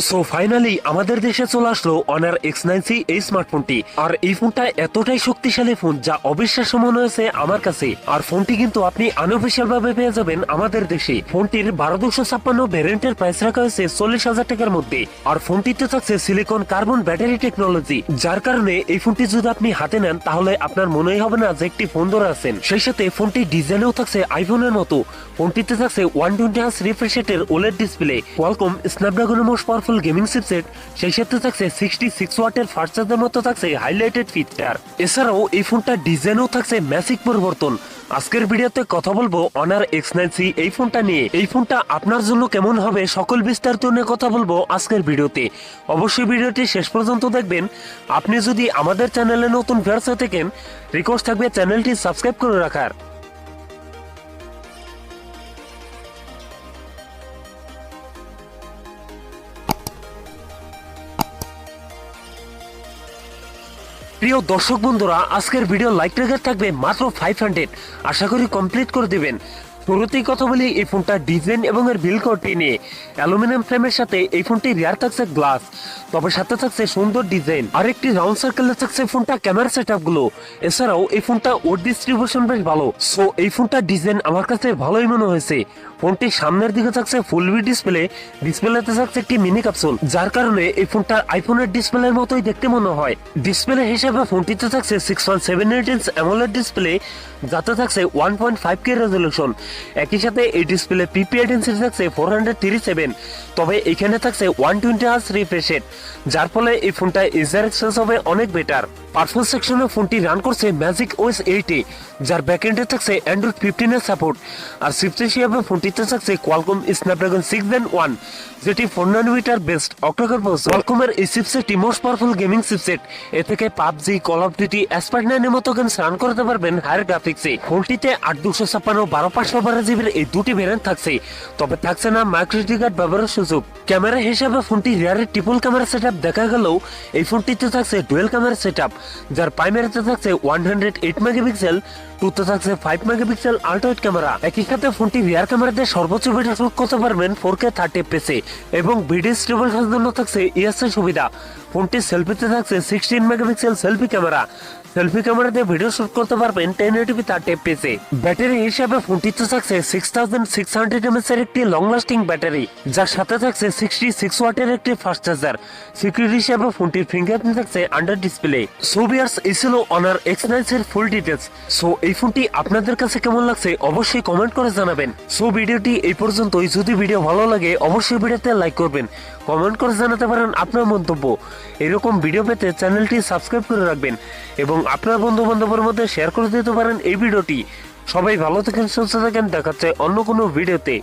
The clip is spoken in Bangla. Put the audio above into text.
সো ফাইনালি আমাদের দেশে চলে আসলো অনার X9c এই স্মার্টফোনটি। আর এই ফোনটা এতটাই শক্তিশালী ফোন যা অবিশ্বাস্য মনে হয়েছে আমার কাছে। আর ফোনটি কিন্তু আপনি আনঅফিসিয়াল ভাবে পেয়ে যাবেন আমাদের দেশে। ফোনটির 12256 ভ্যারিয়েন্টের প্রাইস রাখা হয়েছে 40,000 টাকার মধ্যে। আর ফোনটিতে থাকছে সিলিকন কার্বন ব্যাটারি টেকনোলজি, যার কারণে এই ফোনটি যদি আপনি হাতে নেন তাহলে আপনার মনেই হবে না যে একটি ফোন ধরে আছেন। সেই সাথে ফোনটি ডিজাইনেও থাকছে আইফোনের মতো। ফোনটিতে থাকছে 120 Hz রিফ্রেশ রেটের ওলেড ডিসপ্লে, কোয়ালকম স্ন্যাপড্রাগনের মোস্ট পাওয়ারফুল গেমিং চিপসেট, সেই সাথে থাকছে 66 ওয়াটের ফাস্ট চার্জার মতো থাকছে হাইলাইটেড ফিচার। এছাড়াও এই ফোনটার ডিজাইনও থাকছে ম্যাসিভ পরিবর্তন। আজকের ভিডিওতে কথা বলবো অনার X9c এই ফোনটা নিয়ে। এই ফোনটা আপনার জন্য কেমন হবে সকল বিস্তারিত নিয়ে কথা বলবো আজকের ভিডিওতে। অবশ্যই ভিডিওটি শেষ পর্যন্ত দেখবেন। আপনি যদি আমাদের চ্যানেলে নতুন ভিউয়ার্স হয়ে থাকেন, রিকোয়েস্ট থাকবে চ্যানেলটি সাবস্ক্রাইব করে রাখার। প্রিয় দর্শক বন্ধুরা, আজকের ভিডিও লাইক টার্গেট থাকবে মাত্র 500। আশা করি কমপ্লিট করে দিবেন। শুরুতেই কথা বলি এই ফোনটার ডিজাইন এবং এর বিল্ড কোয়ালিটি নিয়ে। অ্যালুমিনিয়াম ফ্রেমের সাথে এই ফোনটি রিয়ার থাকছে গ্লাস, তবে সাথে থাকছে সুন্দর ডিজাইন আর একটি রাউন্ড সার্কেলে থাকছে ফোনটা ক্যামেরা সেটআপ গুলো। এছাড়াও এই ফোনটা ওর ডিস্ট্রিবিউশন বেশ ভালো। সো এই ফোনটার ডিজাইন আমার কাছে ভালোই মনে হয়েছে। ফোনটির সামনের দিকে থাকছে ফুল ভি ডিসপ্লেতে থাকছে একটি মিনি ক্যাপসুল, যার কারণে এই ফোনটা আইফোনের ডিসপ্লের মতোই দেখতে মনে হয়। ডিসপ্লে হিসেবে ফোনটিতে থাকছে 6.78 ইঞ্চ অ্যামোলেড ডিসপ্লে, যাতে থাকছে 1.5K রেজলিউশন। একই সাথে এই ডিসপ্লে পিপিআই ডেনসিটি থাকছে 437, তবে এখানে থাকছে 120 Hz রিফ্রেশ রেট, যার ফলে এই ফোনটা ইউজার এক্সপিরিয়েন্স হবে অনেক বেটার। পারফরম্যান্স সেকশনে ফোনটি রান করছে ম্যাজিক ওএস 8 যার ব্যাকএন্ডে থাকছে অ্যান্ড্রয়েড 15 এর সাপোর্ট। আর চিপসেট হিসেবে ফোনটিতে থাকছে কোয়ালকম স্ন্যাপড্রাগন 6 Gen 1, যেটি 4 nanometer বেস্ট অক্টাকোর প্রসেসর। কোয়ালকমের এই চিপসেটটি মোস্ট পাওয়ারফুল গেমিং চিপসেট। এ থেকে পাবজি, কল অফ ডিউটি, এসপার্ট9 এর মতো গেমস রান করতে পারবেন হায়ার গ্রাফিক্সে। ফোনটিতে 8/256, 12/512 জিবির এই দুটি ভেরিয়েন্ট থাকছে, তবে থাকছে না মাইক্রোএসডি কার্ড ব্যবহারের সুযোগ। ক্যামেরা হিসেবে ফোনটি রিয়ারের ট্রিপল ক্যামেরা সেটআপ দেখা গেলেও এই ফোনটিতে থাকছে ডুয়েল ক্যামেরা সেটআপ, যার প্রাইমারিতে থাকছে 108 মেগাপিক্সেল, টুতে থাকছে 5 মেগাপিক্সেল আল্ট্রা ক্যামেরা। একই সাথে ফোনটি রিয়ার ক্যামেরাতে সর্বোচ্চ ভিডিও শুট করতে পারবেন 4K 30 fps এবং ভিডিও স্টেবল জন্য থাকছে ইএসএ সুবিধা। ফোনটি সেলফিতে থাকছে 16 মেগাপিক্সেল সেলফি ক্যামেরা, সেলফি ক্যামেরাতে ভিডিও শুট করতে পারবেন 1080p 30 fps। ব্যাটারি হিসাবে ফোনটিতে থাকছে 6600 mAh এর একটি লং লাস্টিং ব্যাটারি, যার সাথে থাকছে 66 ওয়াটের একটি ফাস্ট চার্জার। সিকিউরিটি হিসাবে ফোনটির ফিঙ্গারপ্রিন্ট থাকছে আন্ডার ডিসপ্লে। সো ভিউয়ার্স, এই ছিল অনার X9c এর ফুল ডিটেইলস। সো এই ফোনটি আপনাদের কাছে কেমন লাগছে অবশ্যই কমেন্ট করে জানাবেন। সো ভিডিওটি এই পর্যন্তই। যদি ভিডিও ভালো লাগে অবশ্যই ভিডিওতে লাইক করবেন, কমেন্ট করে জানাতে পারেন আপনার মন্তব্য। এরকম ভিডিও পেতে চ্যানেলটি সাবস্ক্রাইব করে রাখবেন এবং আপনার বন্ধু বান্ধবের মধ্যে শেয়ার করে দিতে পারেন এই ভিডিওটি। সবাই ভালো থাকেন, সুস্থ থাকেন, দেখাচ্ছে অন্য কোনো ভিডিওতে।